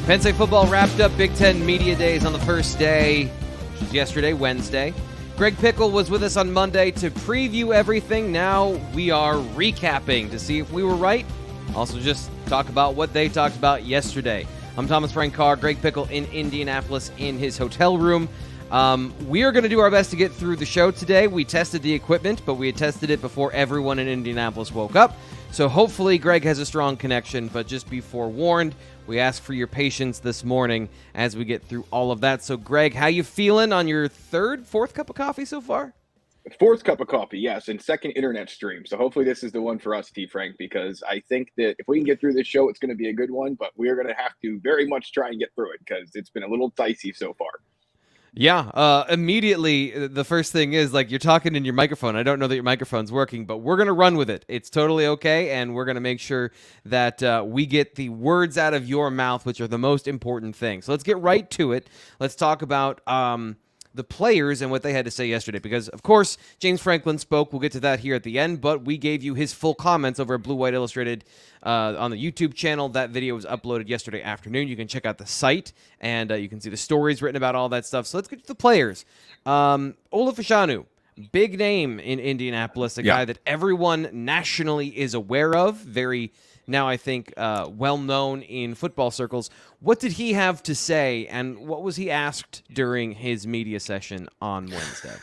Penn State football wrapped up Big Ten Media Days on the first day, which was yesterday, Wednesday. Greg Pickel was with us on Monday to preview everything. Now we are recapping to see if we were right. Also just talk about what they talked about yesterday. I'm Thomas Frank Carr, Greg Pickel in Indianapolis in his hotel room. We are going to do our best to get through the show today. We tested the equipment, but we had tested it before everyone in Indianapolis woke up. So hopefully Greg has a strong connection, but just be forewarned, we ask for your patience this morning as we get through all of that. So Greg, how you feeling on your fourth cup of coffee so far? Fourth cup of coffee, yes, and second internet stream. So hopefully this is the one for us, T. Frank, because I think that if we can get through this show, it's going to be a good one, but we are going to have to very much try and get through it because it's been a little dicey so far. Yeah, immediately the first thing is, like, you're talking in your microphone. I don't know that your microphone's working, but we're going to run with it. It's totally okay, and we're going to make sure that we get the words out of your mouth, which are the most important thing. So let's get right to it. Let's talk about the players and what they had to say yesterday, because, of course, James Franklin spoke. We'll get to that here at the end, but we gave you his full comments over at Blue White Illustrated on the YouTube channel. That video was uploaded yesterday afternoon. You can check out the site, and you can see the stories written about all that stuff. So let's get to the players. Olu Fashanu, big name in Indianapolis, a guy that everyone nationally is aware of, very now I think well-known in football circles. What did he have to say, and what was he asked during his media session on Wednesday?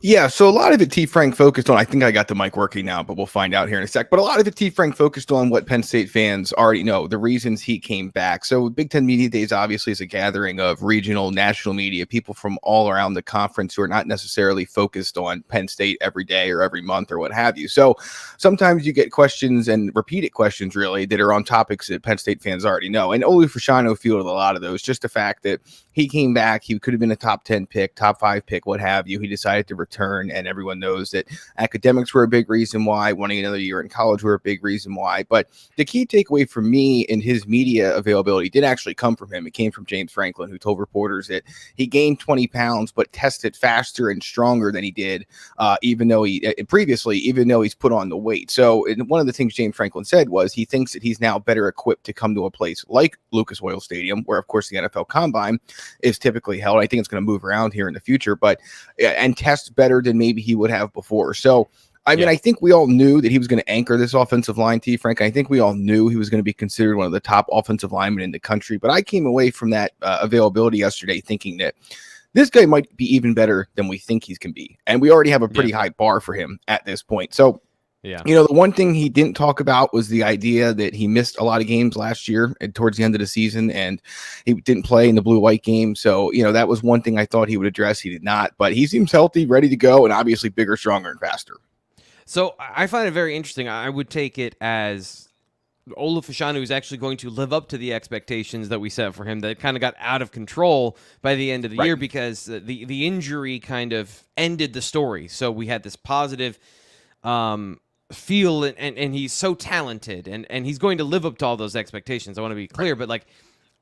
Yeah, so a lot of it T. Frank focused on, I think I got the mic working now, but we'll find out here in a sec. But a lot of it T. Frank focused on what Penn State fans already know, the reasons he came back. So Big Ten Media Days obviously is a gathering of regional, national media, people from all around the conference who are not necessarily focused on Penn State every day or every month or what have you. So sometimes you get questions and repeated questions really that are on topics that Penn State fans already know. And Olu Fashanu fielded a lot of those. Just the fact that he came back, he could have been a top 10 pick, top 5 pick, what have you. He decided to return, and everyone knows that academics were a big reason why, wanting another year in college were a big reason why. But the key takeaway for me in his media availability did actually come from him. It came from James Franklin, who told reporters that he gained 20 pounds, but tested faster and stronger than he did even though he's put on the weight. So one of the things James Franklin said was he thinks that he's now better equipped to come to a place like Lucas Oil Stadium, where, of course, the NFL Combine is typically held. I think it's going to move around here in the future, and test better than maybe he would have before. So, I mean, I think we all knew that he was going to anchor this offensive line, T. Frank. I think we all knew he was going to be considered one of the top offensive linemen in the country. But I came away from that availability yesterday thinking that this guy might be even better than we think he can be. And we already have a pretty high bar for him at this point. So, the one thing he didn't talk about was the idea that he missed a lot of games last year and towards the end of the season, and he didn't play in the blue-white game. So, that was one thing I thought he would address. He did not, but he seems healthy, ready to go, and obviously bigger, stronger, and faster. So I find it very interesting. I would take it as Olu Fashanu is actually going to live up to the expectations that we set for him that kind of got out of control by the end of the year because the injury kind of ended the story. So we had this positive feel, and he's so talented, and he's going to live up to all those expectations. I want to be clear, but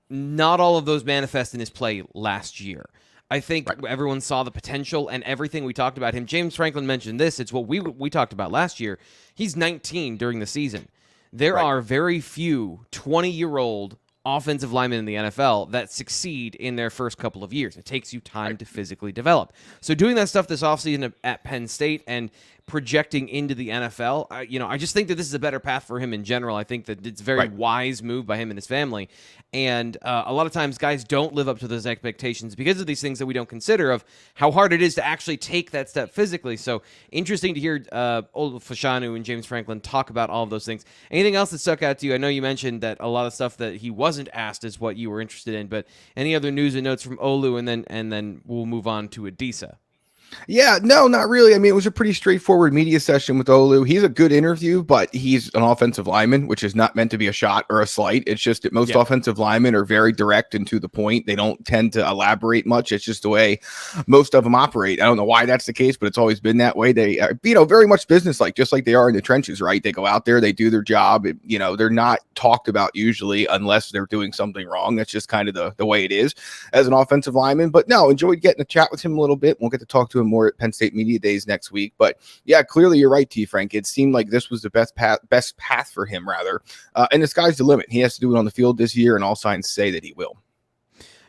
not all of those manifest in his play last year. I think everyone saw the potential and everything we talked about him. James Franklin mentioned this. It's what we talked about last year. He's 19 during the season. There are very few 20-year-old offensive linemen in the NFL that succeed in their first couple of years. It takes you time to physically develop. So doing that stuff this offseason at Penn State and projecting into the NFL, I just think that this is a better path for him in general. I think that it's a very wise move by him and his family. And a lot of times guys don't live up to those expectations because of these things that we don't consider of how hard it is to actually take that step physically. So interesting to hear Olu Fashanu and James Franklin talk about all of those things. Anything else that stuck out to you? I know you mentioned that a lot of stuff that he wasn't asked is what you were interested in, but any other news and notes from Olu, and then we'll move on to Adisa. Yeah, no, not really. I mean, it was a pretty straightforward media session with Olu. He's a good interview, but he's an offensive lineman, which is not meant to be a shot or a slight. It's just that most offensive linemen are very direct and to the point. They don't tend to elaborate much. It's just the way most of them operate. I don't know why that's the case, but it's always been that way. They are, very much businesslike, just like they are in the trenches, right? They go out there, they do their job. They're not talked about usually unless they're doing something wrong. That's just kind of the way it is as an offensive lineman. But no, enjoyed getting to chat with him a little bit. We'll get to talk to to him more at Penn State Media Days next week. But yeah, clearly you're right, T. Frank. It seemed like this was the best path for him, rather. And the sky's the limit. He has to do it on the field this year, and all signs say that he will.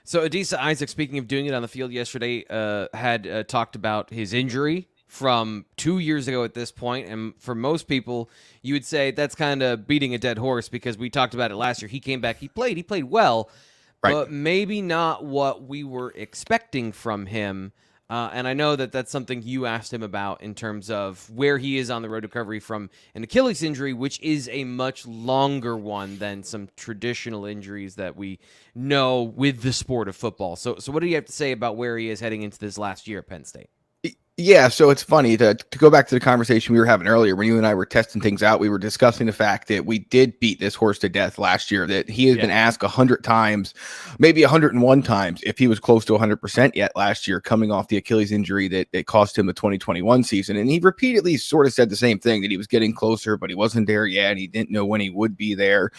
So Adisa Isaac, speaking of doing it on the field yesterday, had talked about his injury from 2 years ago at this point. And for most people, you would say that's kind of beating a dead horse because we talked about it last year. He came back, he played well, right, but maybe not what we were expecting from him. And I know that that's something you asked him about in terms of where he is on the road to recovery from an Achilles injury, which is a much longer one than some traditional injuries that we know with the sport of football. So what do you have to say about where he is heading into this last year at Penn State? Yeah, so it's funny to go back to the conversation we were having earlier when you and I were testing things out. We were discussing the fact that we did beat this horse to death last year, that he has been asked 100 times, maybe 101 times, if he was close to 100% yet last year, coming off the Achilles injury that cost him the 2021 season. And he repeatedly sort of said the same thing, that he was getting closer, but he wasn't there yet. And he didn't know when he would be there.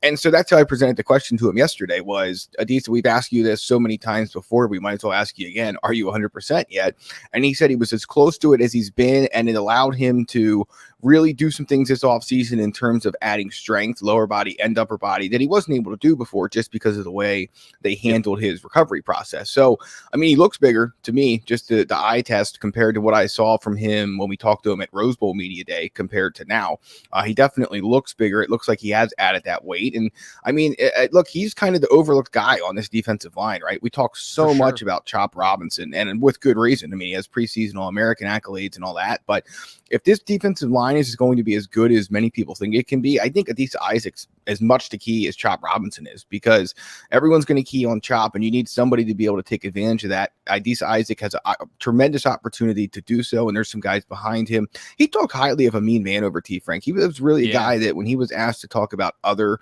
And so that's how I presented the question to him yesterday was, Adisa, we've asked you this so many times before, we might as well ask you again, are you 100% yet? And he said he was as close to it as he's been, and it allowed him to really do some things this offseason in terms of adding strength, lower body and upper body, that he wasn't able to do before just because of the way they handled his recovery process. So, I mean, he looks bigger to me, just the eye test compared to what I saw from him when we talked to him at Rose Bowl Media Day compared to now. He definitely looks bigger. It looks like he has added that weight. And I mean, look, he's kind of the overlooked guy on this defensive line, right? We talk so much about Chop Robinson, and with good reason. I mean, he has preseason All-American accolades and all that, but if this defensive line is going to be as good as many people think it can be, I think Adisa Isaac's as much to key as Chop Robinson is, because everyone's going to key on Chop, and you need somebody to be able to take advantage of that. Adisa Isaac has a tremendous opportunity to do so, and there's some guys behind him. He talked highly of Amin Vanover, T. Frank. He was really a guy that when he was asked to talk about other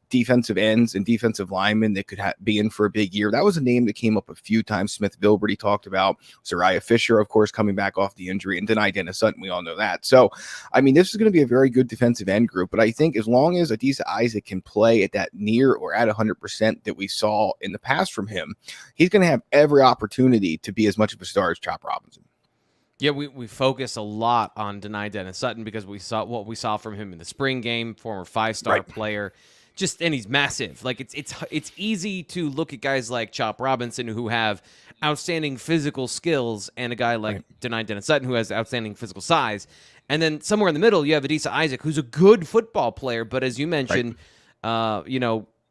defensive ends and defensive linemen that could be in for a big year, that was a name that came up a few times. Smith Vilbert, he talked about. Zariah Fisher, of course, coming back off the injury, and Nittany Dennis Sutton, we all know that. So, I mean, this is going to be a very good defensive end group, but I think as long as Adisa Isaac can play at that near or at 100% that we saw in the past from him, he's going to have every opportunity to be as much of a star as Chop Robinson. Yeah, we focus a lot on Nittany Dennis Sutton because we saw what we saw from him in the spring game, former 5-star player. And he's massive. Like it's easy to look at guys like Chop Robinson who have outstanding physical skills, and a guy like Nittany Dennis Sutton who has outstanding physical size. And then somewhere in the middle, you have Adisa Isaac, who's a good football player, but as you mentioned,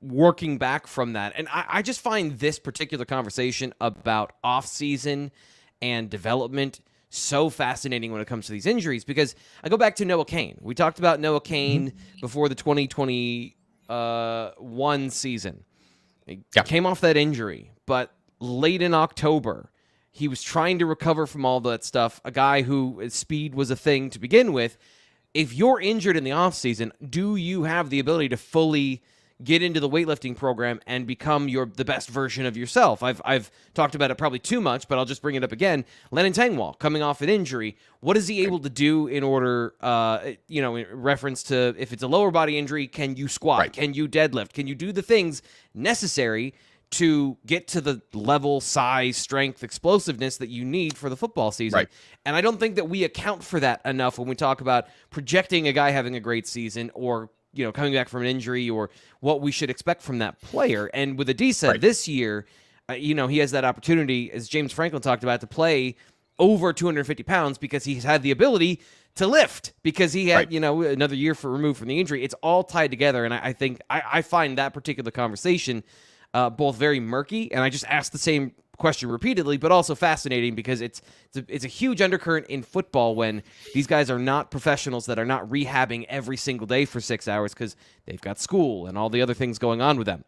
working back from that. And I just find this particular conversation about offseason and development so fascinating when it comes to these injuries, because I go back to Noah Cain. We talked about Noah Cain before the 2021 season. He came off that injury, but late in October, he was trying to recover from all that stuff. A guy who speed was a thing to begin with. If you're injured in the offseason, do you have the ability to fully get into the weightlifting program and become the best version of yourself? I've talked about it probably too much, but I'll just bring it up again. Lennon Tangwall coming off an injury. What is he able to do in order, in reference to if it's a lower body injury, can you squat? Can you deadlift? Can you do the things necessary to get to the level, size, strength, explosiveness that you need for the football season? And I don't think that we account for that enough when we talk about projecting a guy having a great season, or coming back from an injury, or what we should expect from that player. And with Adisa this year, he has that opportunity, as James Franklin talked about, to play over 250 pounds because he's had the ability to lift, because he had, another year removed from the injury. It's all tied together. And I think I find that particular conversation both very murky, and I just asked the same question repeatedly, but also fascinating because it's a huge undercurrent in football when these guys are not professionals that are not rehabbing every single day for 6 hours because they've got school and all the other things going on with them.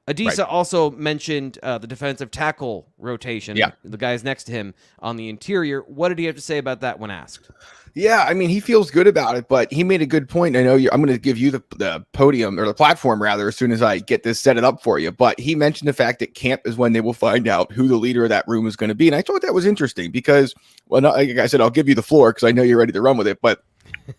Adisa also mentioned the defensive tackle rotation, the guys next to him on the interior. What did he have to say about that when asked? Yeah, I mean, he feels good about it, but he made a good point. I know I'm going to give you the podium, or the platform rather, as soon as I get this set it up for you. But he mentioned the fact that camp is when they will find out who the leader of that room is going to be. And I thought that was interesting because, well, like I said, I'll give you the floor because I know you're ready to run with it. But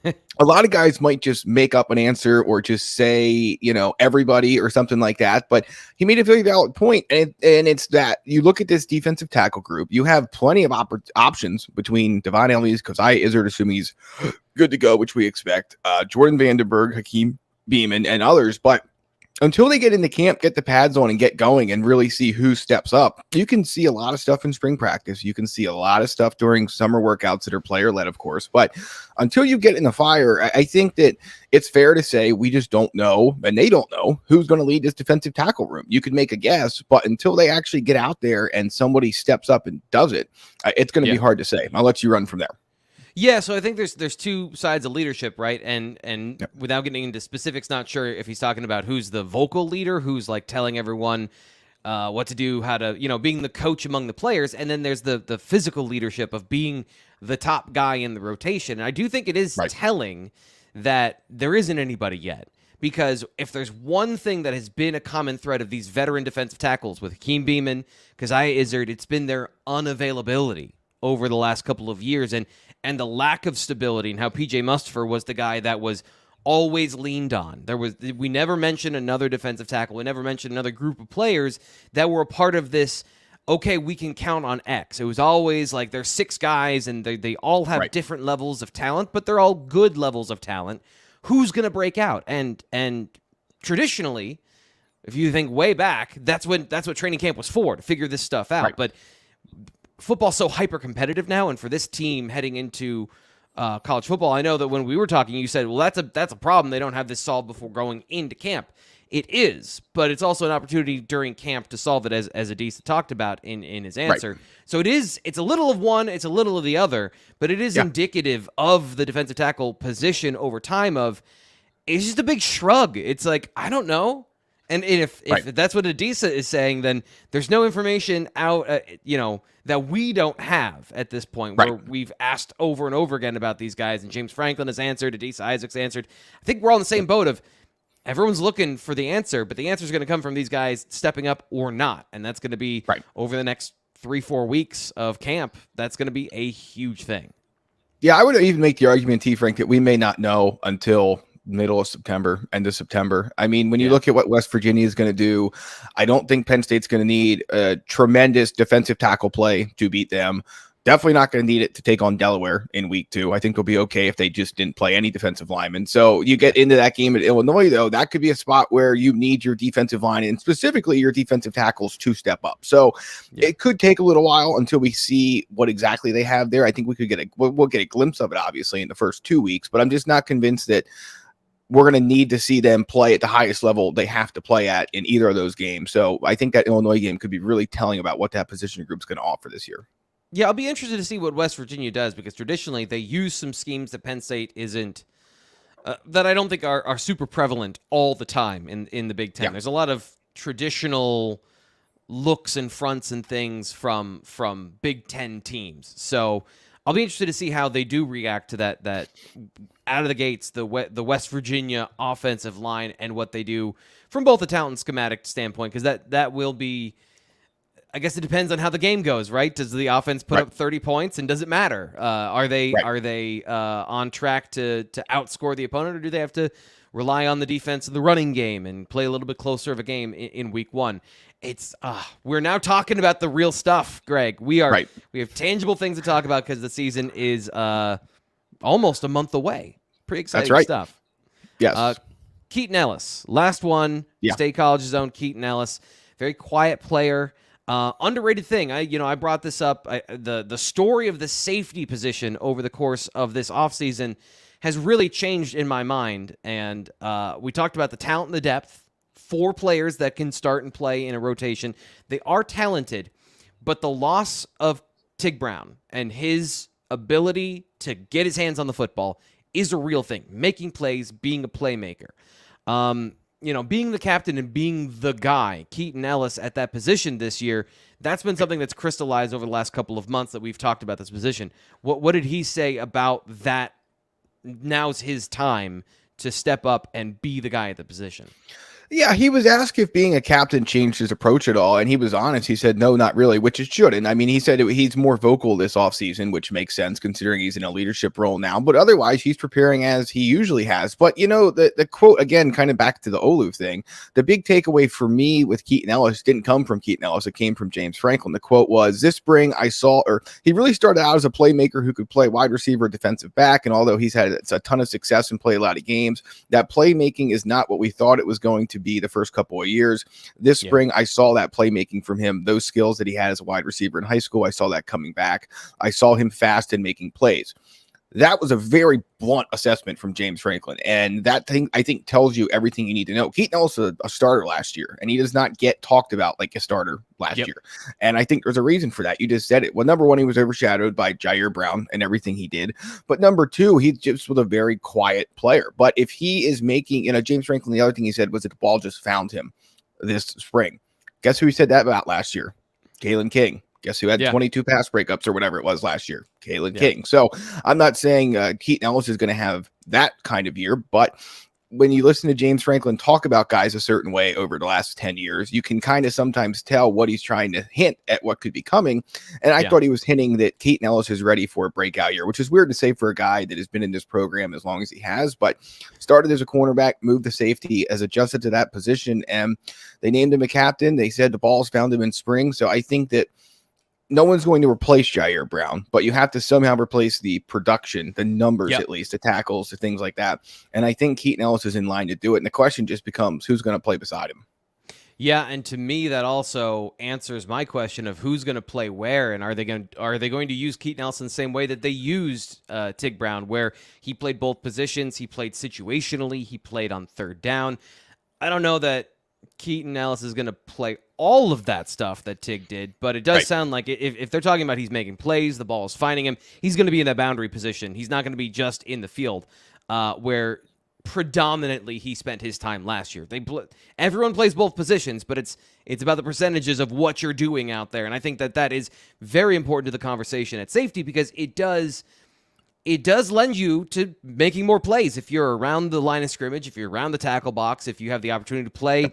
A lot of guys might just make up an answer or just say, everybody or something like that. But he made a very valid point, and it's that you look at this defensive tackle group, you have plenty of options between Devon Ellies, Keziah Izzard, assuming he's good to go, which we expect, Jordan Vandenberg, Hakeem Beamon, and others. But until they get into camp, get the pads on and get going and really see who steps up, you can see a lot of stuff in spring practice. You can see a lot of stuff during summer workouts that are player led, of course. But until you get in the fire, I think that it's fair to say we just don't know, and they don't know who's going to lead this defensive tackle room. You could make a guess, but until they actually get out there and somebody steps up and does it, it's going to be hard to say. I'll let you run from there. Yeah, so I think there's two sides of leadership, right? And without getting into specifics, not sure if he's talking about who's the vocal leader, who's like telling everyone what to do, how to, being the coach among the players, and then there's the physical leadership of being the top guy in the rotation. And I do think it is telling that there isn't anybody yet, because if there's one thing that has been a common thread of these veteran defensive tackles with Hakeem Beamon, Keziah Izzard, it's been their unavailability over the last couple of years, and the lack of stability, and how PJ Mustipher was the guy that was always leaned on. We never mentioned another defensive tackle. We never mentioned another group of players that were a part of this. Okay, we can count on X. It was always like there's 6 guys, and they all have different levels of talent, but they're all good levels of talent. Who's going to break out? And traditionally, if you think way back, that's what training camp was for, to figure this stuff out. But football's so hyper competitive now, and for this team heading into college football, I know that when we were talking, you said, well, that's a problem. They don't have this solved before going into camp. It is, but it's also an opportunity during camp to solve it, as Adisa talked about in his answer. So it's a little of one, it's a little of the other, but it is indicative of the defensive tackle position over time. It's just a big shrug. It's like, I don't know. And if that's what Adisa is saying, then there's no information out, that we don't have at this point, where we've asked over and over again about these guys, and James Franklin has answered, Adisa Isaac's answered. I think we're all in the same boat of everyone's looking for the answer, but the answer is going to come from these guys stepping up or not, and that's going to be over the next 3-4 weeks of camp. That's going to be a huge thing. Yeah, I would even make the argument, T. Frank, that we may not know until middle of September, end of September. I mean, when you look at what West Virginia is going to do, I don't think Penn State's going to need a tremendous defensive tackle play to beat them. Definitely not going to need it to take on Delaware in week 2. I think they'll be okay if they just didn't play any defensive linemen. So you get into that game at Illinois, though, that could be a spot where you need your defensive line and specifically your defensive tackles to step up. So it could take a little while until we see what exactly they have there. I think we could we'll get a glimpse of it, obviously, in the first 2 weeks, but I'm just not convinced that we're going to need to see them play at the highest level they have to play at in either of those games. So I think that Illinois game could be really telling about what that position group is going to offer this year. Yeah, I'll be interested to see what West Virginia does, because traditionally they use some schemes that Penn State isn't, that I don't think are super prevalent all the time in the Big Ten. There's a lot of traditional looks and fronts and things from Big Ten teams. So I'll be interested to see how they do react to that out of the gates, the West Virginia offensive line, and what they do from both a talent and schematic standpoint, because that will be, I guess it depends on how the game goes, right? Does the offense put up 30 points, and does it matter? Are they on track to outscore the opponent, or do they have to rely on the defense of the running game and play a little bit closer of a game in week 1? It's we're now talking about the real stuff, Greg. We have tangible things to talk about because the season is almost a month away. Pretty exciting stuff. Yes. Keaton Ellis, last one. State College's own Keaton Ellis, very quiet player. Underrated thing. I brought this up. The story of the safety position over the course of this offseason has really changed in my mind. And we talked about the talent and the depth. 4 players that can start and play in a rotation. They are talented, but the loss of Tig Brown and his ability to get his hands on the football is a real thing. Making plays, being a playmaker. Being the captain and being the guy, Keaton Ellis, at that position this year, that's been something that's crystallized over the last couple of months that we've talked about this position. What did he say about that? Now's his time to step up and be the guy at the position. Yeah, he was asked if being a captain changed his approach at all, and he was honest. He said, no, not really, which it shouldn't. I mean, he said he's more vocal this offseason, which makes sense considering he's in a leadership role now, but otherwise he's preparing as he usually has. But, the quote, again, kind of back to the Olu thing, the big takeaway for me with Keaton Ellis didn't come from Keaton Ellis. It came from James Franklin. The quote was, this spring he really started out as a playmaker who could play wide receiver, defensive back, and although he's had a ton of success and play a lot of games, that playmaking is not what we thought it was going to be the first couple of years. This spring, I saw that playmaking from him, those skills that he had as a wide receiver in high school. I saw that coming back. I saw him fast and making plays. That was a very blunt assessment from James Franklin. And that thing, I think, tells you everything you need to know. Keaton Ellis was a starter last year, and he does not get talked about like a starter last year. And I think there's a reason for that. You just said it. Well, number one, he was overshadowed by Jair Brown and everything he did. But number two, he just was a very quiet player. But if he is making, James Franklin, the other thing he said was that the ball just found him this spring. Guess who he said that about last year? Kalen King. Guess who had 22 pass breakups or whatever it was last year? Kalen King. So I'm not saying Keaton Ellis is going to have that kind of year, but when you listen to James Franklin talk about guys a certain way over the last 10 years, you can kind of sometimes tell what he's trying to hint at what could be coming. And I thought he was hinting that Keaton Ellis is ready for a breakout year, which is weird to say for a guy that has been in this program as long as he has, but started as a cornerback, moved to safety, has adjusted to that position, and they named him a captain. They said the balls found him in spring. So I think that no one's going to replace Jair Brown, but you have to somehow replace the production, the numbers, at least the tackles, the things like that. And I think Keaton Ellis is in line to do it. And the question just becomes who's going to play beside him. Yeah, and to me, that also answers my question of who's going to play where, and are they going to use Keaton Ellis in the same way that they used Tig Brown, where he played both positions, he played situationally, he played on third down. I don't know that Keaton Ellis is going to play all of that stuff that Tig did, but it does sound like if they're talking about he's making plays, the ball is finding him, he's going to be in that boundary position. He's not going to be just in the field where predominantly he spent his time last year. Everyone plays both positions, but it's about the percentages of what you're doing out there, and I think that is very important to the conversation at safety because it does lend you to making more plays if you're around the line of scrimmage, if you're around the tackle box, if you have the opportunity to play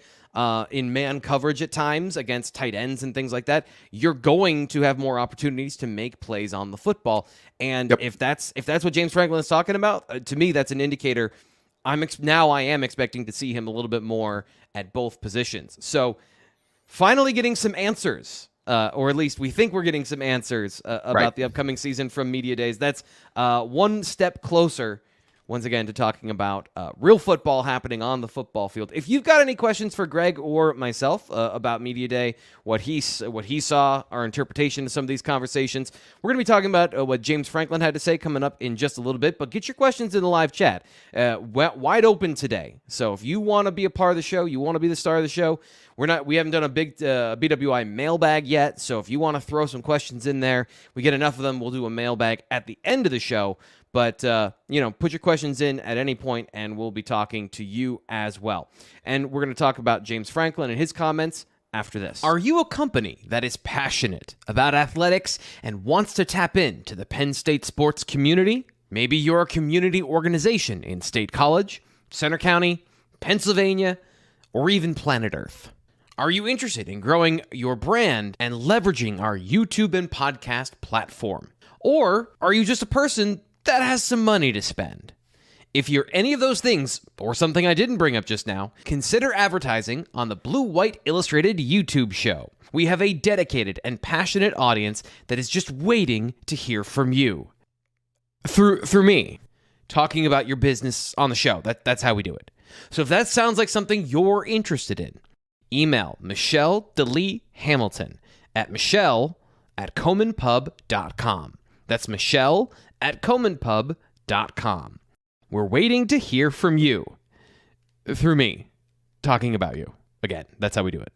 in man coverage at times against tight ends and things like that. You're going to have more opportunities to make plays on the football. And if that's what James Franklin is talking about, to me, that's an indicator. I am expecting to see him a little bit more at both positions. So finally getting some answers. Or at least we think we're getting some answers about the upcoming season from Media Days. That's one step closer, once again, to talking about real football happening on the football field. If you've got any questions for Greg or myself about Media Day, what he saw, our interpretation of some of these conversations, we're going to be talking about what James Franklin had to say coming up in just a little bit. But get your questions in the live chat. Wide open today. So if you want to be a part of the show, you want to be the star of the show, we haven't done a big BWI mailbag yet, so if you want to throw some questions in there, we get enough of them, we'll do a mailbag at the end of the show. But, put your questions in at any point, and we'll be talking to you as well. And we're going to talk about James Franklin and his comments after this. Are you a company that is passionate about athletics and wants to tap into the Penn State sports community? Maybe you're a community organization in State College, Center County, Pennsylvania, or even planet Earth. Are you interested in growing your brand and leveraging our YouTube and podcast platform? Or are you just a person that has some money to spend? If you're any of those things, or something I didn't bring up just now, consider advertising on the Blue White Illustrated YouTube show. We have a dedicated and passionate audience that is just waiting to hear from you. Through me, talking about your business on the show. That's how we do it. So if that sounds like something you're interested in, email Michelle DeLee Hamilton at michelle@comanpub.com. That's michelle@comanpub.com. We're waiting to hear from you. Through me, talking about you. Again, that's how we do it.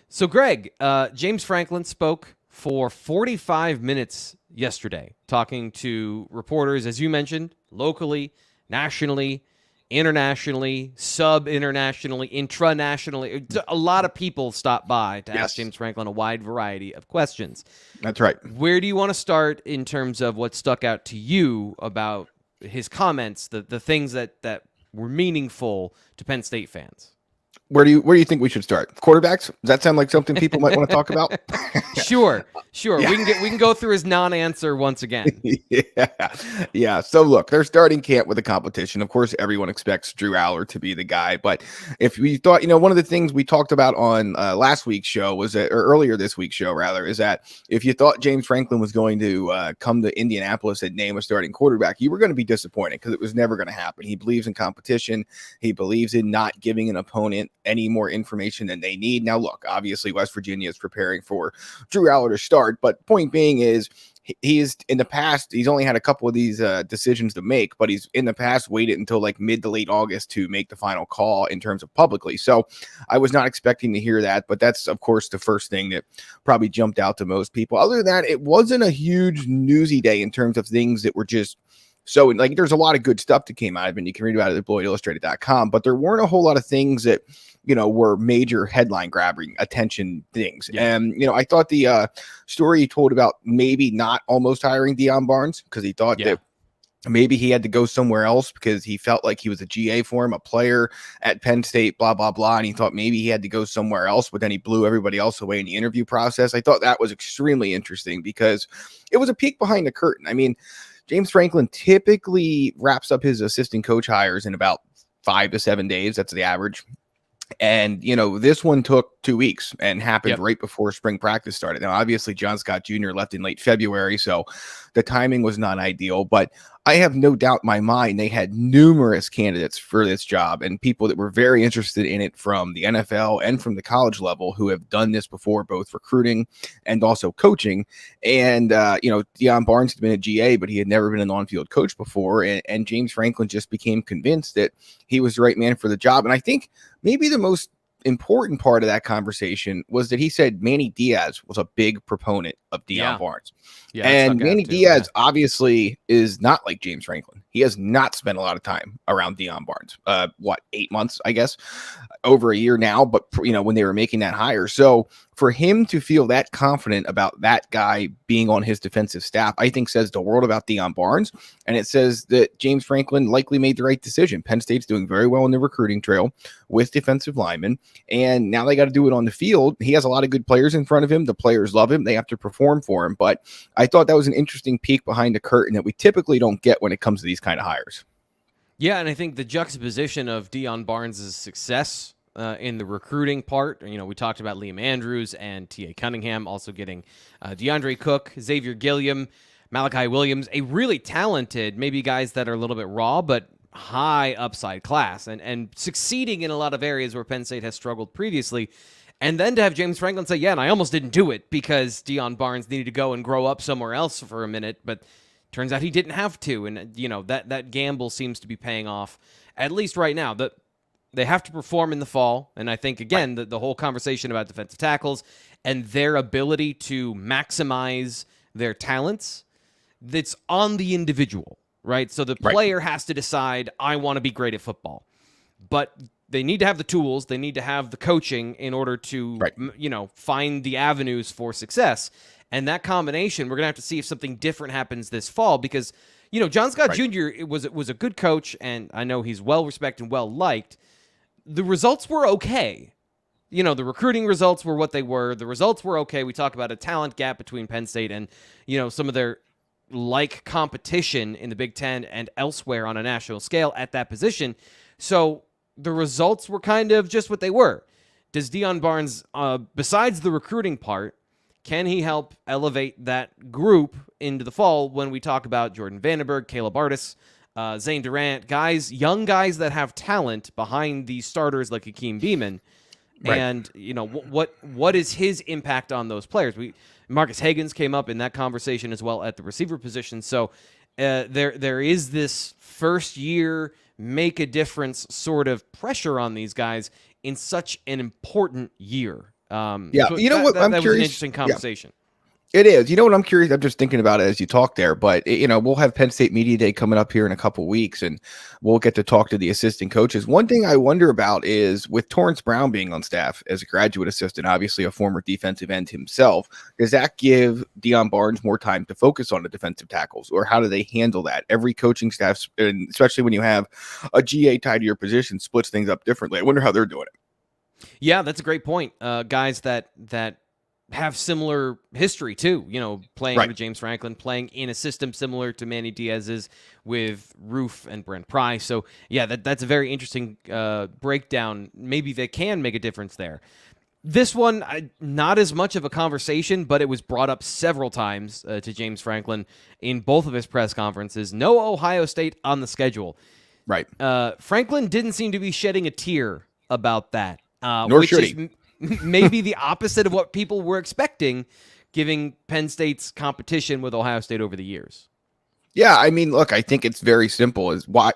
So, Greg, James Franklin spoke for 45 minutes yesterday, talking to reporters, as you mentioned, locally, nationally, internationally, sub-internationally, intranationally. A lot of people stopped by to ask James Franklin a wide variety of questions. That's right. Where do you want to start in terms of what stuck out to you about his comments, the things that were meaningful to Penn State fans. Where do you think we should start? Quarterbacks? Does that sound like something people might want to talk about? Sure. Yeah. We can go through his non-answer once again. Yeah. So look, they're starting camp with a competition. Of course, everyone expects Drew Aller to be the guy. But if we thought, one of the things we talked about on last week's show was that, or earlier this week's show rather, is that if you thought James Franklin was going to come to Indianapolis and name a starting quarterback, you were going to be disappointed because it was never going to happen. He believes in competition. He believes in not giving an opponent any more information than they need. Now, look, obviously West Virginia is preparing for Drew Aller to start, but point being is he is in the past, he's only had a couple of these decisions to make, but he's in the past waited until like mid to late August to make the final call in terms of publicly. So I was not expecting to hear that, but that's of course the first thing that probably jumped out to most people. Other than that, it wasn't a huge newsy day in terms of things that were just so like there's a lot of good stuff that came out of it, and you can read about it at BloydIllustrated.com, but there weren't a whole lot of things that, were major headline grabbing attention things. Yeah. And, I thought the story he told about maybe not almost hiring Deion Barnes because he thought that maybe he had to go somewhere else because he felt like he was a GA for him, a player at Penn State, blah, blah, blah. And he thought maybe he had to go somewhere else, but then he blew everybody else away in the interview process. I thought that was extremely interesting because it was a peek behind the curtain. I mean, James Franklin typically wraps up his assistant coach hires in about 5 to 7 days. That's the average. And, this one took 2 weeks and happened right before spring practice started. Now, obviously, John Scott Jr. left in late February, so the timing was not ideal. But I have no doubt in my mind they had numerous candidates for this job and people that were very interested in it from the NFL and from the college level who have done this before, both recruiting and also coaching. And, Deion Barnes had been a GA, but he had never been an on-field coach before. And James Franklin just became convinced that he was the right man for the job. And I think maybe the most important part of that conversation was that he said Manny Diaz was a big proponent of Deion Barnes. Yeah, and Manny Diaz obviously is not like James Franklin. He has not spent a lot of time around Deion Barnes. 8 months, I guess, over a year now, but when they were making that hire. So for him to feel that confident about that guy being on his defensive staff, I think says the world about Deion Barnes. And it says that James Franklin likely made the right decision. Penn State's doing very well in the recruiting trail with defensive linemen. And now they got to do it on the field. He has a lot of good players in front of him. The players love him. They have to perform for him. But I thought that was an interesting peek behind the curtain that we typically don't get when it comes to these kind of hires. Yeah, and I think the juxtaposition of Deion Barnes' success in the recruiting part, we talked about Liam Andrews and T.A. Cunningham also getting DeAndre Cook, Xavier Gilliam, Malachi Williams, a really talented, maybe guys that are a little bit raw, but high upside class and succeeding in a lot of areas where Penn State has struggled previously. And then to have James Franklin say, and I almost didn't do it because Deion Barnes needed to go and grow up somewhere else for a minute, but turns out he didn't have to. And, that gamble seems to be paying off, at least right now. They have to perform in the fall. And I think, again, the whole conversation about defensive tackles and their ability to maximize their talents, that's on the individual, right? So the player has to decide, I want to be great at football. But they need to have the tools. They need to have the coaching in order to, find the avenues for success. And that combination, we're going to have to see if something different happens this fall because, John Scott Jr. was a good coach, and I know he's well-respected and well-liked. The results were okay. The recruiting results were what they were. The results were okay. We talk about a talent gap between Penn State and, some of their competition in the Big Ten and elsewhere on a national scale at that position. So the results were kind of just what they were. Does Deion Barnes, besides the recruiting part, can he help elevate that group into the fall when we talk about Jordan Vandenberg, Caleb Artis, Zane Durant, young guys that have talent behind these starters like Hakeem Beamon? And, what is his impact on those players? Marcus Higgins came up in that conversation as well at the receiver position. So there is this first year make a difference sort of pressure on these guys in such an important year. I'm curious. Was an interesting conversation. It is. You know what I'm curious? I'm just thinking about it as you talk there, but we'll have Penn State Media Day coming up here in a couple weeks, and we'll get to talk to the assistant coaches. One thing I wonder about is with Torrance Brown being on staff as a graduate assistant, obviously a former defensive end himself, does that give Deion Barnes more time to focus on the defensive tackles, or how do they handle that? Every coaching staff, and especially when you have a GA tied to your position, splits things up differently. I wonder how they're doing it. Yeah, that's a great point. Guys that have similar history too, playing with James Franklin, playing in a system similar to Manny Diaz's with Roof and Brent Pry. So yeah, that's a very interesting breakdown. Maybe they can make a difference there. This one, not as much of a conversation, but it was brought up several times to James Franklin in both of his press conferences. No Ohio State on the schedule. Right. Franklin didn't seem to be shedding a tear about that. Nor should he. Maybe the opposite of what people were expecting, giving Penn State's competition with Ohio State over the years. Yeah, I mean, look, I think it's very simple. Is why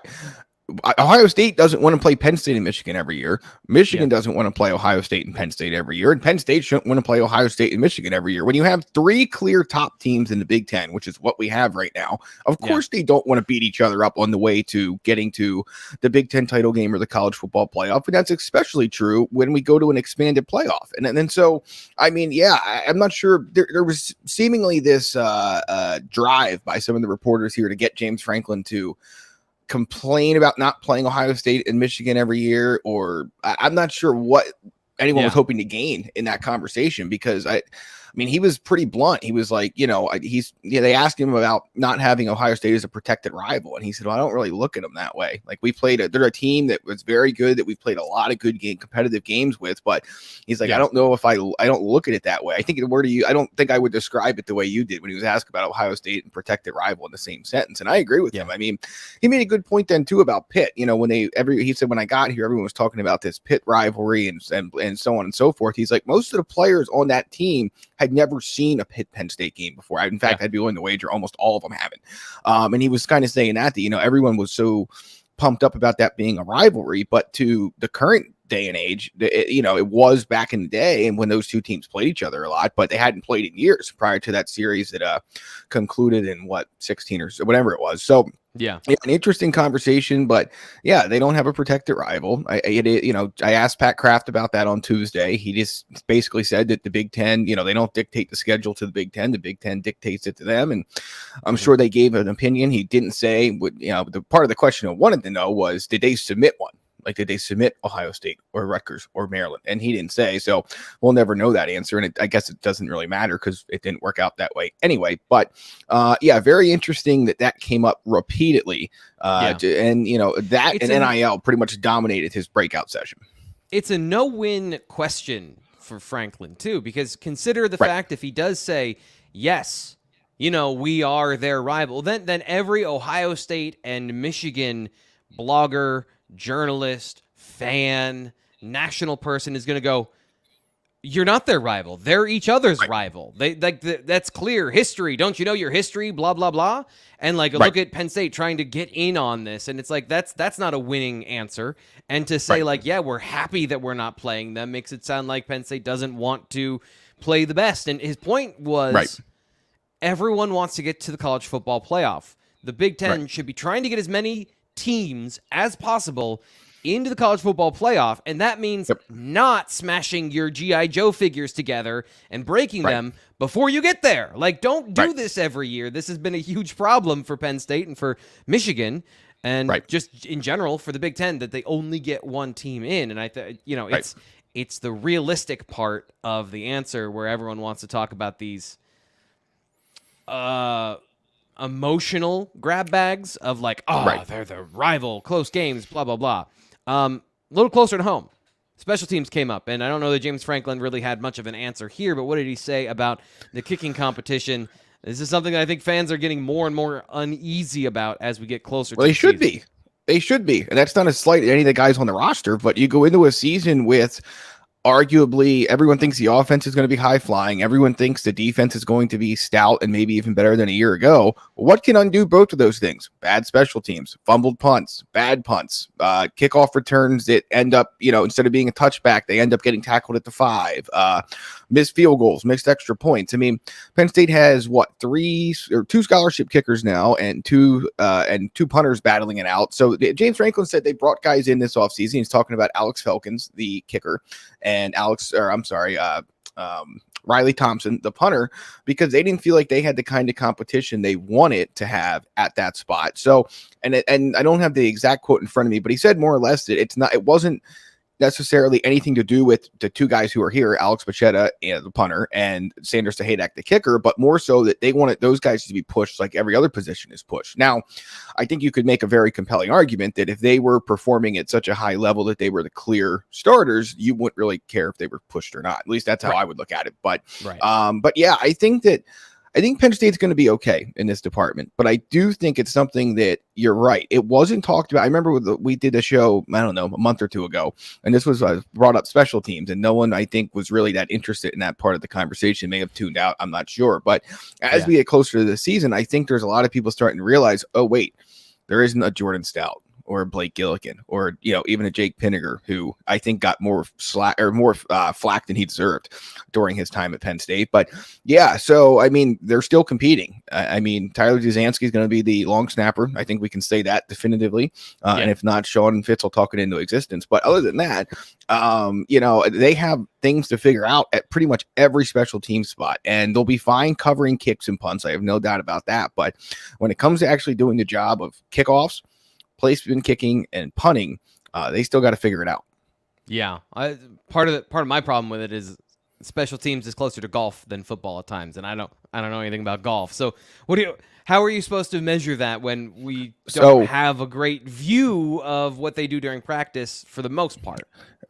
Ohio State doesn't want to play Penn State and Michigan every year. Michigan doesn't want to play Ohio State and Penn State every year. And Penn State shouldn't want to play Ohio State and Michigan every year. When you have three clear top teams in the Big Ten, which is what we have right now, of course they don't want to beat each other up on the way to getting to the Big Ten title game or the college football playoff. And that's especially true when we go to an expanded playoff. And so, I mean, I'm not sure. There was seemingly this drive by some of the reporters here to get James Franklin to complain about not playing Ohio State and Michigan every year, or I'm not sure what anyone was hoping to gain in that conversation, because I mean, he was pretty blunt. He was like, they asked him about not having Ohio State as a protected rival. And he said, well, I don't really look at them that way. Like they're a team that was very good, that we've played a lot of good competitive games with, but he's like, I don't know if I don't look at it that way. I think I don't think I would describe it the way you did when he was asked about Ohio State and protected rival in the same sentence. And I agree with him. I mean, he made a good point then too about Pitt. He said, when I got here, everyone was talking about this Pitt rivalry and so on and so forth. He's like, most of the players on that team had never seen a Penn State game before. In fact, I'd be willing to wager almost all of them haven't. And he was kind of saying that everyone was so pumped up about that being a rivalry, but to the current day and age, it was back in the day and when those two teams played each other a lot, but they hadn't played in years prior to that series that concluded in 16 or so, whatever it was. So an interesting conversation, but they don't have a protected rival. I asked Pat Kraft about that on Tuesday. He just basically said that the Big Ten, they don't dictate the schedule to the Big Ten. The Big Ten dictates it to them. And I'm sure they gave an opinion. He didn't say the part of the question I wanted to know was, did they submit one? Like, did they submit Ohio State or Rutgers or Maryland? And he didn't say, so we'll never know that answer. And I guess it doesn't really matter because it didn't work out that way anyway. But very interesting that came up repeatedly. And NIL pretty much dominated his breakout session. It's a no-win question for Franklin too, because consider the fact if he does say, yes, we are their rival, then every Ohio State and Michigan blogger, journalist, fan, national person is going to go, you're not their rival. They're each other's rival. That's clear history. Don't you know your history? Blah, blah, blah. And look at Penn State trying to get in on this. And it's like, that's not a winning answer. And to say we're happy that we're not playing them makes it sound like Penn State doesn't want to play the best. And his point was everyone wants to get to the college football playoff. The Big Ten should be trying to get as many teams as possible into the college football playoff, and that means not smashing your G.I. Joe figures together and breaking them before you get there. Don't do this every year. This has been a huge problem for Penn State and for Michigan, and just in general for the Big Ten, that they only get one team in. And it's the realistic part of the answer where everyone wants to talk about these emotional grab bags of they're the rival, close games, blah, blah, blah. A little closer to home. Special teams came up, and I don't know that James Franklin really had much of an answer here, but what did he say about the kicking competition? This is something that I think fans are getting more and more uneasy about as we get closer to the season. They should be. And that's not a slight at any of the guys on the roster, but you go into a season with arguably, everyone thinks the offense is going to be high flying. Everyone thinks the defense is going to be stout and maybe even better than a year ago. What can undo both of those things? Bad special teams, fumbled punts, bad punts, kickoff returns that end up, instead of being a touchback, they end up getting tackled at the 5, missed field goals, missed extra points. I mean, Penn State has two scholarship kickers now and two punters battling it out. So James Franklin said they brought guys in this offseason. He's talking about Alex Felkins, the kicker, and Riley Thompson, the punter, because they didn't feel like they had the kind of competition they wanted to have at that spot. So, and I don't have the exact quote in front of me, but he said more or less that it wasn't necessarily anything to do with the two guys who are here, Alex Pachetta, the punter, and Sanders Sahadak, the kicker, but more so that they wanted those guys to be pushed like every other position is pushed. Now, I think you could make a very compelling argument that if they were performing at such a high level that they were the clear starters, you wouldn't really care if they were pushed or not. At least that's how I would look at it. But, but yeah, I think Penn State's going to be okay in this department, but I do think it's something that you're right. It wasn't talked about. I remember we did a show, I don't know, a month or two ago, and this was brought up special teams, and no one, I think, was really that interested in that part of the conversation. May have tuned out. I'm not sure. But as we get closer to the season, I think there's a lot of people starting to realize, oh, wait, there isn't a Jordan Stout or Blake Gillikin, or even a Jake Pinniger, who I think got more flack than he deserved during his time at Penn State. But yeah, so I mean, they're still competing. I mean, Tyler Duzansky is going to be the long snapper. I think we can say that definitively. And if not, Sean Fitz will talk it into existence. But other than that, they have things to figure out at pretty much every special team spot, and they'll be fine covering kicks and punts. I have no doubt about that. But when it comes to actually doing the job of kickoffs, placement kicking, and punting, they still got to figure it out. Yeah, part of my problem with it is special teams is closer to golf than football at times, and I don't know anything about golf. So how are you supposed to measure that when we don't have a great view of what they do during practice for the most part?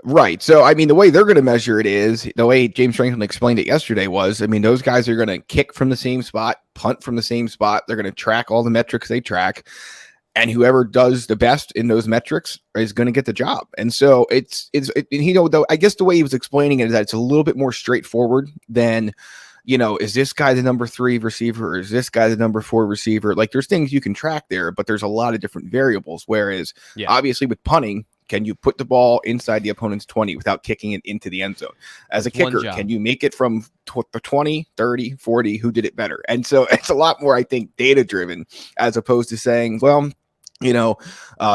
Right. So, I mean, the way they're going to measure it is the way James Franklin explained it yesterday was, I mean, those guys are going to kick from the same spot, punt from the same spot. They're going to track all the metrics they track. And whoever does the best in those metrics is going to get the job. And so though, I guess the way he was explaining it is that it's a little bit more straightforward than, is this guy the number 3 receiver, or is this guy the number 4 receiver? Like, there's things you can track there, but there's a lot of different variables. Whereas obviously with punting, can you put the ball inside the opponent's 20 without kicking it into the end zone? As a kicker, can you make it from the 20, 30, 40? Who did it better? And so it's a lot more, I think, data driven, as opposed to saying, well,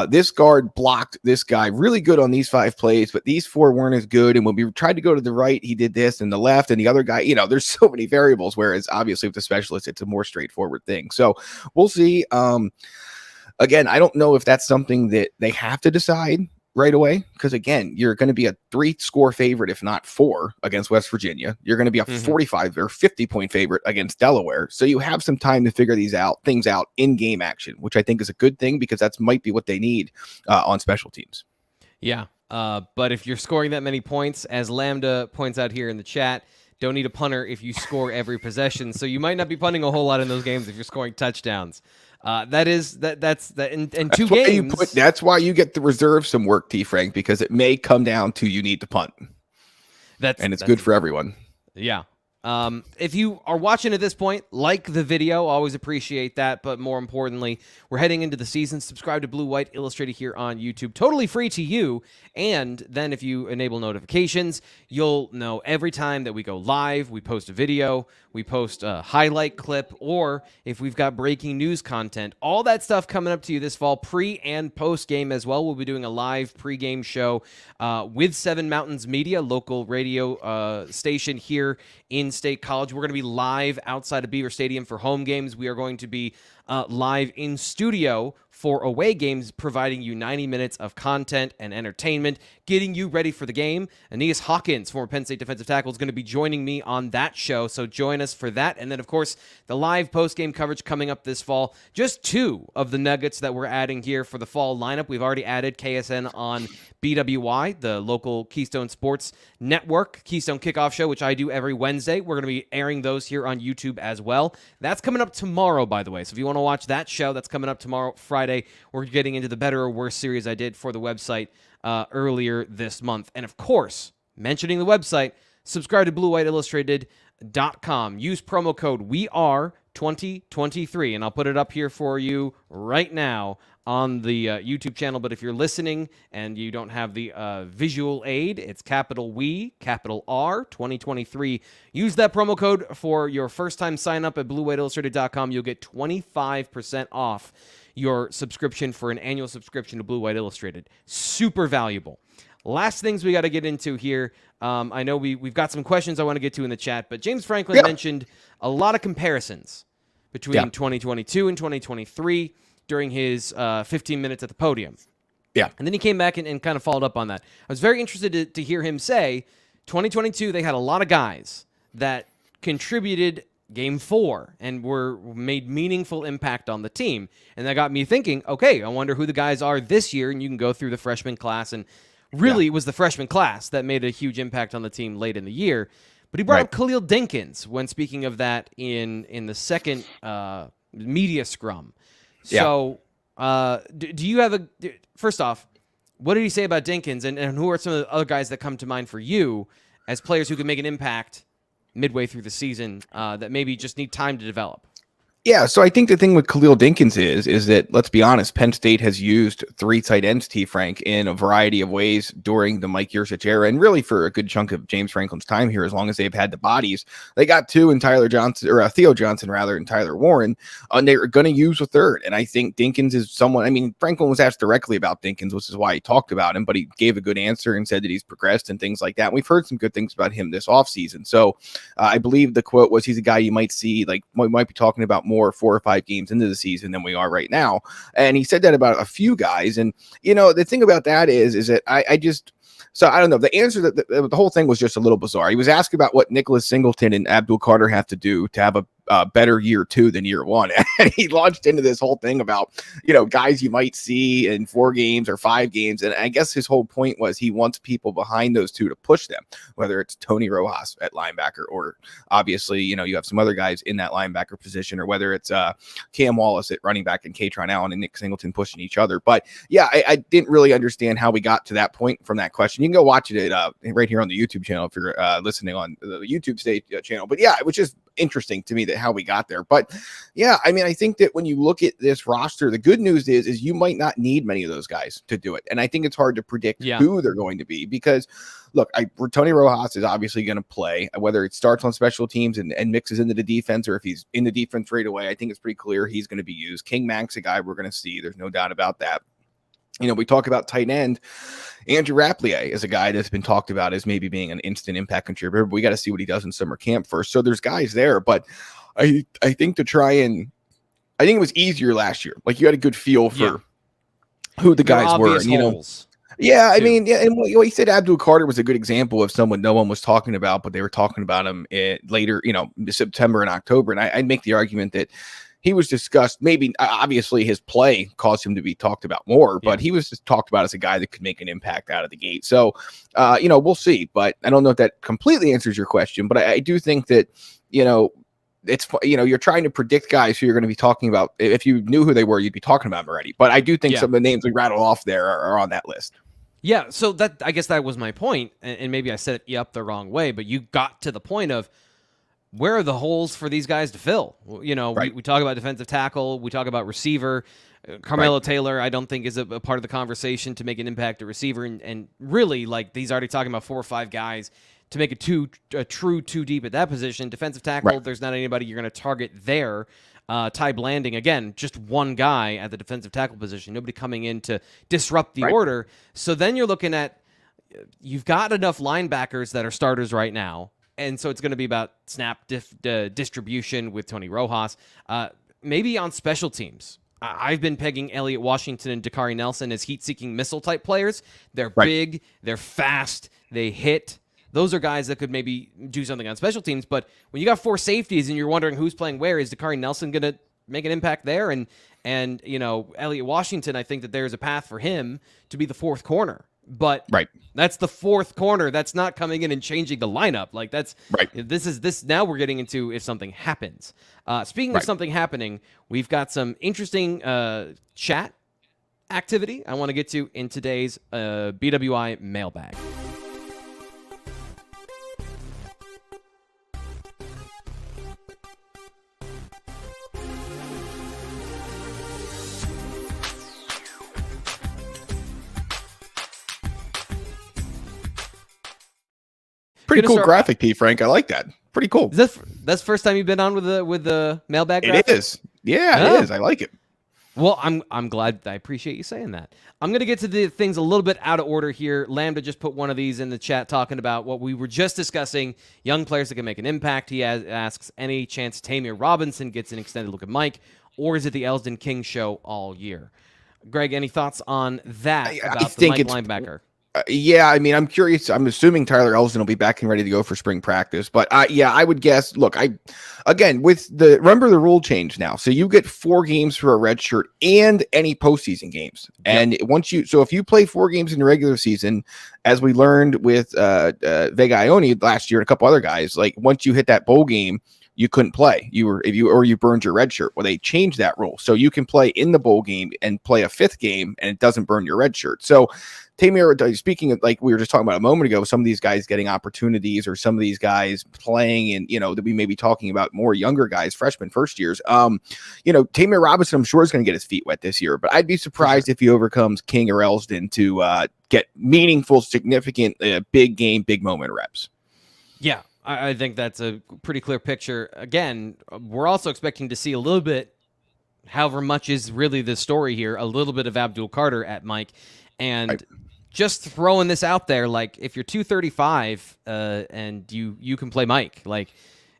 this guard blocked this guy really good on these 5 plays, but these 4 weren't as good. And when we tried to go to the right, he did this, and the left, and the other guy, there's so many variables. Whereas obviously with the specialist, it's a more straightforward thing. So we'll see. Again, I don't know if that's something that they have to decide right away, because again, you're going to be a 3-score favorite, if not 4, against West Virginia. You're going to be a 45 or 50-point favorite against Delaware. So you have some time to figure things out in game action, which I think is a good thing, because that's might be what they need on special teams. Yeah, but if you're scoring that many points, as Lambda points out here in the chat, don't need a punter if you score every possession. So you might not be punting a whole lot in those games if you're scoring touchdowns. That's in 2 games. That's why you get to reserve some work, T. Frank, because it may come down to you need to punt. It's good for everyone. Yeah. If you are watching at this point, like the video, always appreciate that. But more importantly, we're heading into the season. Subscribe to Blue White Illustrated here on YouTube. Totally free to you. And then if you enable notifications, you'll know every time that we go live, we post a video, we post a highlight clip, or if we've got breaking news content, all that stuff coming up to you this fall, pre and post game as well. We'll be doing a live pregame show with Seven Mountains Media, local radio station here in State College. We're going to be live outside of Beaver Stadium for home games. We are going to be live in studio for away games, providing you 90 minutes of content and entertainment, getting you ready for the game. Aeneas Hawkins, former Penn State defensive tackle, is going to be joining me on that show, so join us for that. And then, of course, the live post-game coverage coming up this fall. Just 2 of the nuggets that we're adding here for the fall lineup. We've already added KSN on BWI, the local Keystone Sports Network, Keystone Kickoff Show, which I do every Wednesday. We're going to be airing those here on YouTube as well. That's coming up tomorrow, by the way. So if you want to watch that show, that's coming up tomorrow, Friday. We're getting into the Better or Worse series I did for the website earlier this month. And of course, mentioning the website, subscribe to BlueWhiteIllustrated.com. Use promo code WEARE2023, and I'll put it up here for you right now on the YouTube channel. But if you're listening and you don't have the visual aid, it's capital We, capital R, 2023. Use that promo code for your first-time sign-up at BlueWhiteIllustrated.com. You'll get 25% off your subscription for an annual subscription to Blue White Illustrated. Super valuable. Last things we got to get into here. I know we've got some questions I want to get to in the chat, but James Franklin mentioned a lot of comparisons between 2022 and 2023 during his 15 minutes at the podium. Yeah. And then he came back and kind of followed up on that. I was very interested to hear him say 2022, they had a lot of guys that contributed Game 4 and made meaningful impact on the team. And that got me thinking, okay, I wonder who the guys are this year. And you can go through the freshman class, and really it was the freshman class that made a huge impact on the team late in the year. But he brought up Khalil Dinkins when speaking of that in the second media scrum. So do you have first off, what did he say about Dinkins, and who are some of the other guys that come to mind for you as players who can make an impact midway through the season that maybe just need time to develop? Yeah, so I think the thing with Khalil Dinkins is that, let's be honest, Penn State has used 3 tight ends, T. Frank, in a variety of ways during the Mike Yurcich era, and really for a good chunk of James Franklin's time here, as long as they've had the bodies. They got 2 in Theo Johnson, and Tyler Warren, and they're going to use a third. And I think Dinkins is someone, I mean, Franklin was asked directly about Dinkins, which is why he talked about him, but he gave a good answer and said that he's progressed and things like that. And we've heard some good things about him this offseason. So I believe the quote was, he's a guy you might see, like, we might be talking about more 4 or 5 games into the season than we are right now. And he said that about a few guys. And, you know, the thing about that is that I just, so I don't know. The answer that the whole thing was just a little bizarre. He was asked about what Nicholas Singleton and Abdul Carter have to do to have a better year 2 than year 1. And he launched into this whole thing about, you know, guys you might see in 4 games or 5 games. And I guess his whole point was he wants people behind those 2 to push them, whether it's Tony Rojas at linebacker, or obviously, you know, you have some other guys in that linebacker position, or whether it's Cam Wallace at running back and Katron Allen and Nick Singleton pushing each other. But yeah, I didn't really understand how we got to that point from that question. You can go watch it right here on the YouTube channel if you're listening on the YouTube State channel. But yeah, it was just interesting to me that how we got there. But yeah, I mean, I think that when you look at this roster, the good news is you might not need many of those guys to do it. And I think it's hard to predict who they're going to be, because look, Tony Rojas is obviously going to play, whether it starts on special teams and mixes into the defense, or if he's in the defense right away. I think it's pretty clear he's going to be used. King Mack's a guy we're going to see. There's no doubt about that. You know, we talk about tight end. Andrew Rapplier is a guy that's been talked about as maybe being an instant impact contributor, but we got to see what he does in summer camp first. So there's guys there, but I think I think it was easier last year. Like, you had a good feel for who the guys were. And, you know, I mean, and what he said, Abdul Carter was a good example of someone no one was talking about, but they were talking about him later, you know, September and October. And I'd make the argument that he was discussed. Maybe obviously his play caused him to be talked about more, but he was just talked about as a guy that could make an impact out of the gate. So, you know, we'll see. But I don't know if that completely answers your question, but I do think that, you know, it's, you know, you're trying to predict guys who you're going to be talking about. If you knew who they were, you'd be talking about them already. But I do think some of the names we rattled off there are on that list. Yeah, so that, I guess that was my point, and maybe I set it up the wrong way, but you got to the point of, where are the holes for these guys to fill? You know, we talk about defensive tackle, we talk about receiver. Carmelo Taylor, I don't think is a part of the conversation to make an impact at receiver, and really, like, he's already talking about 4 or 5 guys to make a true 2 deep at that position. Defensive tackle, there's not anybody you're going to target there. Ty Blanding, again, just one guy at the defensive tackle position, nobody coming in to disrupt the order. So then you're looking at, you've got enough linebackers that are starters right now, and so it's going to be about snap distribution with Tony Rojas. Maybe on special teams, I've been pegging Elliott Washington and Dakari Nelson as heat-seeking missile-type players. They're big, they're fast, they hit. Those are guys that could maybe do something on special teams. But when you got 4 safeties and you're wondering who's playing where, is Dakari Nelson going to make an impact there? And you know, Elliott Washington, I think that there's a path for him to be the 4th corner. But that's the 4th corner. That's not coming in and changing the lineup. Like, that's this. Now we're getting into if something happens. Speaking of something happening, we've got some interesting chat activity I want to get to in today's BWI mailbag. pretty gonna cool start- graphic, T. Frank. I like that. Pretty cool. That's the first time you've been on with the mailbag graphic? It is. Yeah, Oh. it is. I like it. Well, I'm glad. I appreciate you saying that. I'm going to get to the things a little bit out of order here. Lambda just put one of these in the chat talking about what we were just discussing, young players that can make an impact. He asks, any chance Tamir Robinson gets an extended look at Mike, or is it the Elsdon King show all year? Greg, any thoughts on that about the Mike linebacker? Yeah, I mean, I'm curious. I'm assuming Tyler Elsdon will be back and ready to go for spring practice. But yeah, I would guess. Look, remember the rule change now. So you get 4 games for a red shirt and any postseason games. Yep. And if you play 4 games in the regular season, as we learned with Vega Ione last year and a couple other guys, like once you hit that bowl game, you couldn't play. You burned your red shirt. Well, they changed that rule. So you can play in the bowl game and play a 5th game and it doesn't burn your red shirt. So Tamir, speaking of, like we were just talking about a moment ago, some of these guys getting opportunities or some of these guys playing and, that we may be talking about more younger guys, freshmen, first years. Tamir Robinson, I'm sure is going to get his feet wet this year, but I'd be surprised if he overcomes King or Elsdon to get meaningful, significant, big game, big moment reps. Yeah. I think that's a pretty clear picture. Again, we're also expecting to see a little bit, however much is really the story here, a little bit of Abdul Carter at Mike. And just throwing this out there, like if you're 235 and you can play Mike, like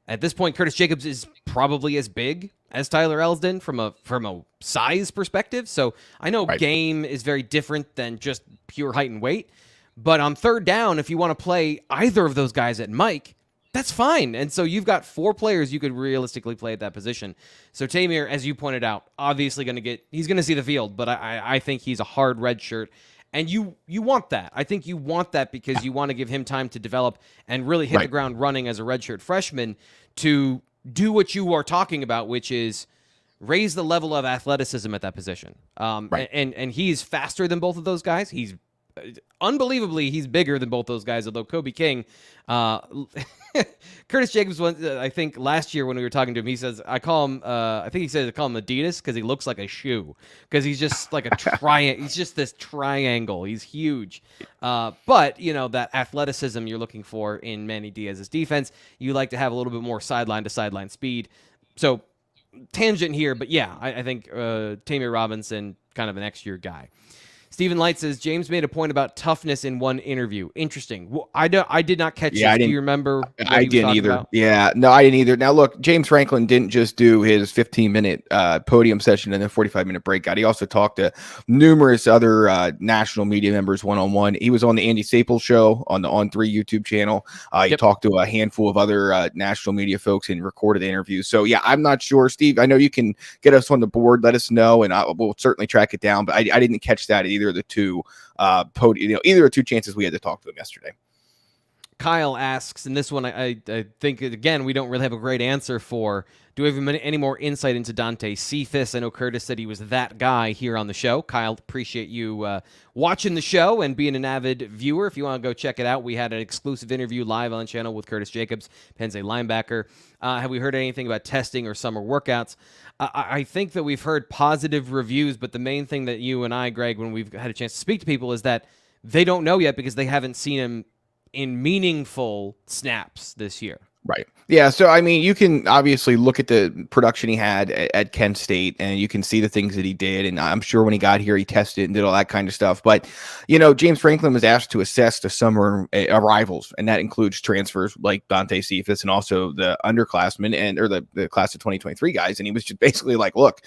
at this point, Curtis Jacobs is probably as big as Tyler Elsdon from a size perspective. So I know game is very different than just pure height and weight. But on third down, if you want to play either of those guys at Mike, that's fine. And so you've got 4 players you could realistically play at that position. So Tamir, as you pointed out, obviously he's going to see the field, but I think he's a hard red shirt. And you want that. I think you want that because you want to give him time to develop and really hit the ground running as a redshirt freshman to do what you are talking about, which is raise the level of athleticism at that position. And he's faster than both of those guys. He's unbelievably, he's bigger than both those guys, although Kobe King, Curtis Jacobs, I think last year when we were talking to him, he says, I call him Adidas because he looks like a shoe because he's just like a triangle. He's just this triangle. He's huge. But, that athleticism you're looking for in Manny Diaz's defense, you like to have a little bit more sideline to sideline speed. So tangent here, but yeah, I think Tamir Robinson, kind of an next year guy. Stephen Light says, James made a point about toughness in one interview. Interesting. Well, I did not catch this. Do you remember what I didn't either. About? Yeah, no, I didn't either. Now, look, James Franklin didn't just do his 15-minute podium session and then 45-minute breakout. He also talked to numerous other national media members one-on-one. He was on the Andy Staples show on the On3 YouTube channel. He talked to a handful of other national media folks and recorded interviews. So, yeah, I'm not sure. Steve, I know you can get us on the board. Let us know, and we'll certainly track it down. But I didn't catch that either. The 2 either of 2 chances we had to talk to him yesterday. Kyle asks, and this one I think, again, we don't really have a great answer for. Do we have any more insight into Dante Cephas? I know Curtis said he was that guy here on the show. Kyle, appreciate you watching the show and being an avid viewer. If you want to go check it out, we had an exclusive interview live on the channel with Curtis Jacobs, Penn State linebacker. Have we heard anything about testing or summer workouts? I think that we've heard positive reviews, but the main thing that you and I, Greg, when we've had a chance to speak to people is that they don't know yet because they haven't seen him in meaningful snaps this year. Right. Yeah. So, I mean, you can obviously look at the production he had at Kent State and you can see the things that he did. And I'm sure when he got here, he tested and did all that kind of stuff. But, James Franklin was asked to assess the summer arrivals, and that includes transfers like Dante Cephas and also the underclassmen or the class of 2023 guys. And he was just basically like, look,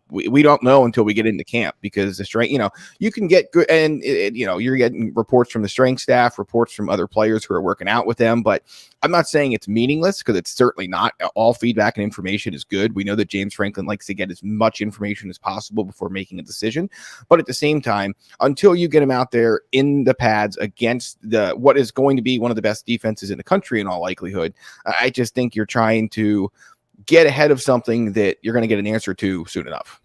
we don't know until we get into camp because the strength, you can get good. And, you're getting reports from the strength staff, reports from other players who are working out with them. But I'm not saying it's meaningless because it's certainly not. All feedback and information is good. We know that James Franklin likes to get as much information as possible before making a decision. But at the same time, until you get him out there in the pads against what is going to be one of the best defenses in the country in all likelihood, I just think you're trying to get ahead of something that you're going to get an answer to soon enough.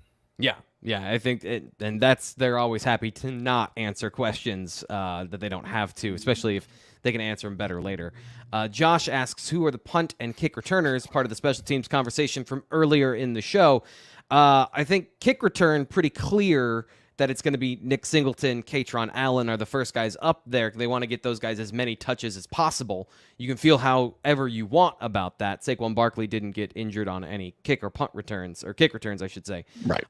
Yeah, I think they're always happy to not answer questions that they don't have to, especially if they can answer them better later. Josh asks, who are the punt and kick returners, part of the special teams conversation from earlier in the show. I think kick return, pretty clear that it's going to be Nick Singleton, Katron Allen are the first guys up there. They want to get those guys as many touches as possible. You can feel however you want about that. Saquon Barkley didn't get injured on any kick returns, I should say. Right.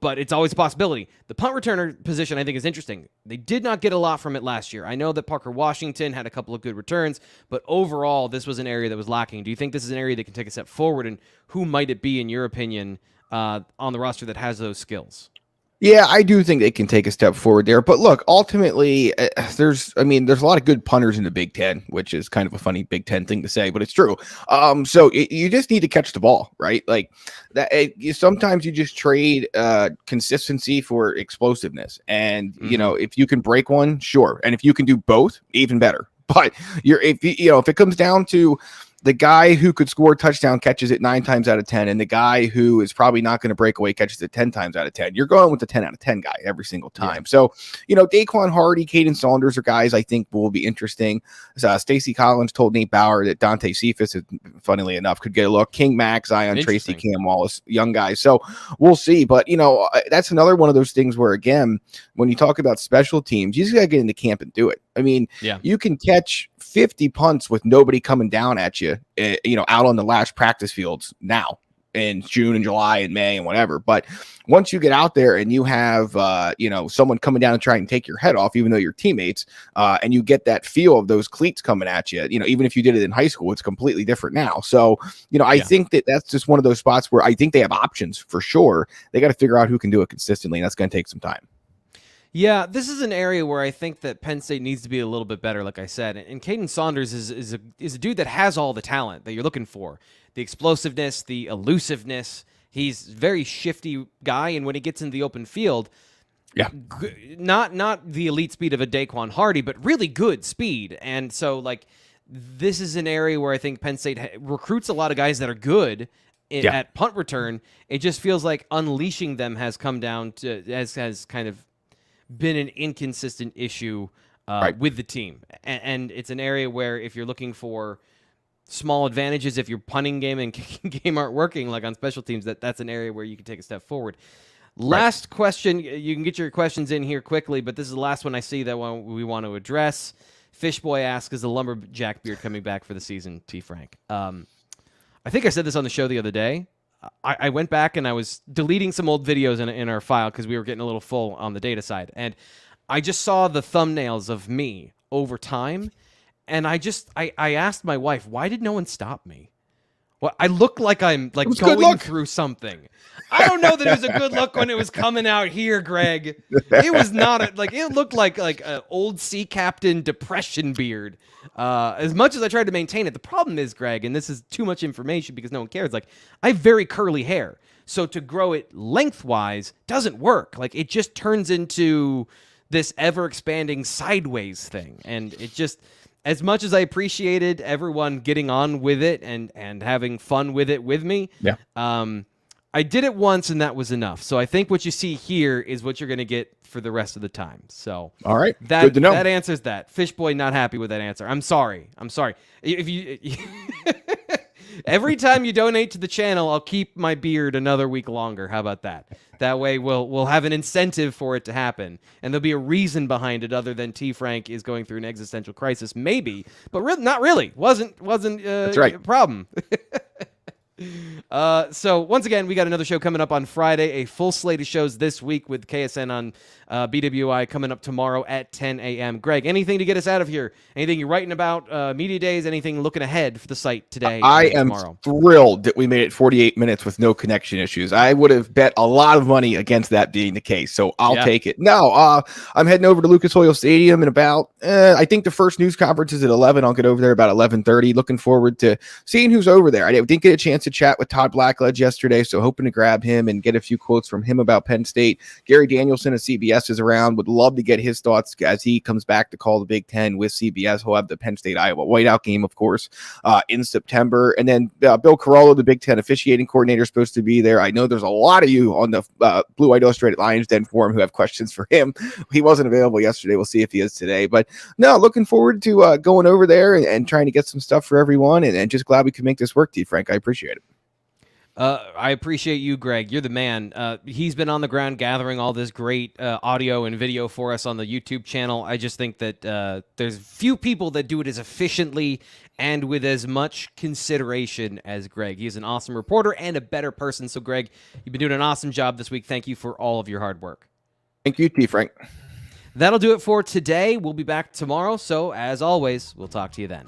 But it's always a possibility. The punt returner position, I think, is interesting. They did not get a lot from it last year. I know that Parker Washington had a couple of good returns, but overall, this was an area that was lacking. Do you think this is an area that can take a step forward, and who might it be, in your opinion, on the roster that has those skills? Yeah, I do think they can take a step forward there. But look, ultimately, there's a lot of good punters in the Big Ten, which is kind of a funny Big Ten thing to say, but it's true. So you just need to catch the ball, right? Like that. Sometimes you just trade consistency for explosiveness, and if you can break one, sure, and if you can do both, even better. But if it comes down to the guy who could score a touchdown catches it 9 times out of 10, and the guy who is probably not going to break away catches it 10 times out of 10. You're going with the 10 out of 10 guy every single time. Yeah. So, Daquan Hardy, Caden Saunders are guys I think will be interesting. Stacey Collins told Nate Bauer that Dante Cephas, funnily enough, could get a look. King Max, Zion Tracy, Cam Wallace, young guys. So we'll see. But, that's another one of those things where, again, when you talk about special teams, you just got to get into camp and do it. I mean, you can catch 50 punts with nobody coming down at you, out on the last practice fields now in June and July and May and whatever. But once you get out there and you have, someone coming down and trying to take your head off, even though you're teammates, and you get that feel of those cleats coming at you, even if you did it in high school, it's completely different now. So, I think that's just one of those spots where I think they have options for sure. They got to figure out who can do it consistently, and that's going to take some time. Yeah, this is an area where I think that Penn State needs to be a little bit better, like I said. And Caden Saunders is a dude that has all the talent that you're looking for. The explosiveness, the elusiveness. He's a very shifty guy, and when he gets in the open field, not the elite speed of a Daquan Hardy, but really good speed. And so, this is an area where I think Penn State recruits a lot of guys that are good at punt return. It just feels like unleashing them has come down to has kind of been an inconsistent issue with the team. And it's an area where if you're looking for small advantages, if your punting game and kicking game aren't working, like on special teams, that's an area where you can take a step forward. Last question. You can get your questions in here quickly, but this is the last one I see that we want to address. Fishboy asks, is the Lumberjack beard coming back for the season, T. Frank? I think I said this on the show the other day. I went back and I was deleting some old videos in our file because we were getting a little full on the data side. And I just saw the thumbnails of me over time. And I asked my wife, why did no one stop me? Well, I look like I'm going through something. I don't know that it was a good look when it was coming out here, Greg. It was not it looked like an old sea captain depression beard. As much as I tried to maintain it, the problem is, Greg, and this is too much information because no one cares. I have very curly hair, so to grow it lengthwise doesn't work. It just turns into this ever expanding sideways thing, and it just. As much as I appreciated everyone getting on with it and having fun with it with me, I did it once and that was enough. So I think what you see here is what you're going to get for the rest of the time. So all right, good to know. That answers that. Fishboy not happy with that answer. I'm sorry. If you every time you donate to the channel, I'll keep my beard another week longer. How about that? That way we'll have an incentive for it to happen, and there'll be a reason behind it other than T. Frank is going through an existential crisis, maybe, but not really. Wasn't That's right. A problem. So once again, we got another show coming up on Friday, a full slate of shows this week with KSN on BWI coming up tomorrow at 10 a.m. Greg, anything to get us out of here? Anything you're writing about media days? Anything looking ahead for the site today? I am thrilled that we made it 48 minutes with no connection issues. I would have bet a lot of money against that being the case, so I'll take it. No, I'm heading over to Lucas Oil Stadium in about, I think the first news conference is at 11. I'll get over there about 11:30. Looking forward to seeing who's over there. I didn't get a chance to chat with Todd Blackledge yesterday, so hoping to grab him and get a few quotes from him about Penn State. Gary Danielson of CBS is around. Would love to get his thoughts as he comes back to call the Big Ten with CBS. He'll have the Penn State-Iowa whiteout game, of course, in September. And then Bill Carollo, the Big Ten officiating coordinator, is supposed to be there. I know there's a lot of you on the Blue White Illustrated Lions Den forum who have questions for him. He wasn't available yesterday. We'll see if he is today. But no, looking forward to going over there and trying to get some stuff for everyone. And just glad we could make this work, T. Frank. I appreciate it. I appreciate you, Greg. You're the man. He's been on the ground gathering all this great audio and video for us on the YouTube channel. I just think that there's few people that do it as efficiently and with as much consideration as Greg. He's an awesome reporter and a better person. So, Greg, you've been doing an awesome job this week. Thank you for all of your hard work. Thank you, T. Frank. That'll do it for today. We'll be back tomorrow. So, as always, we'll talk to you then.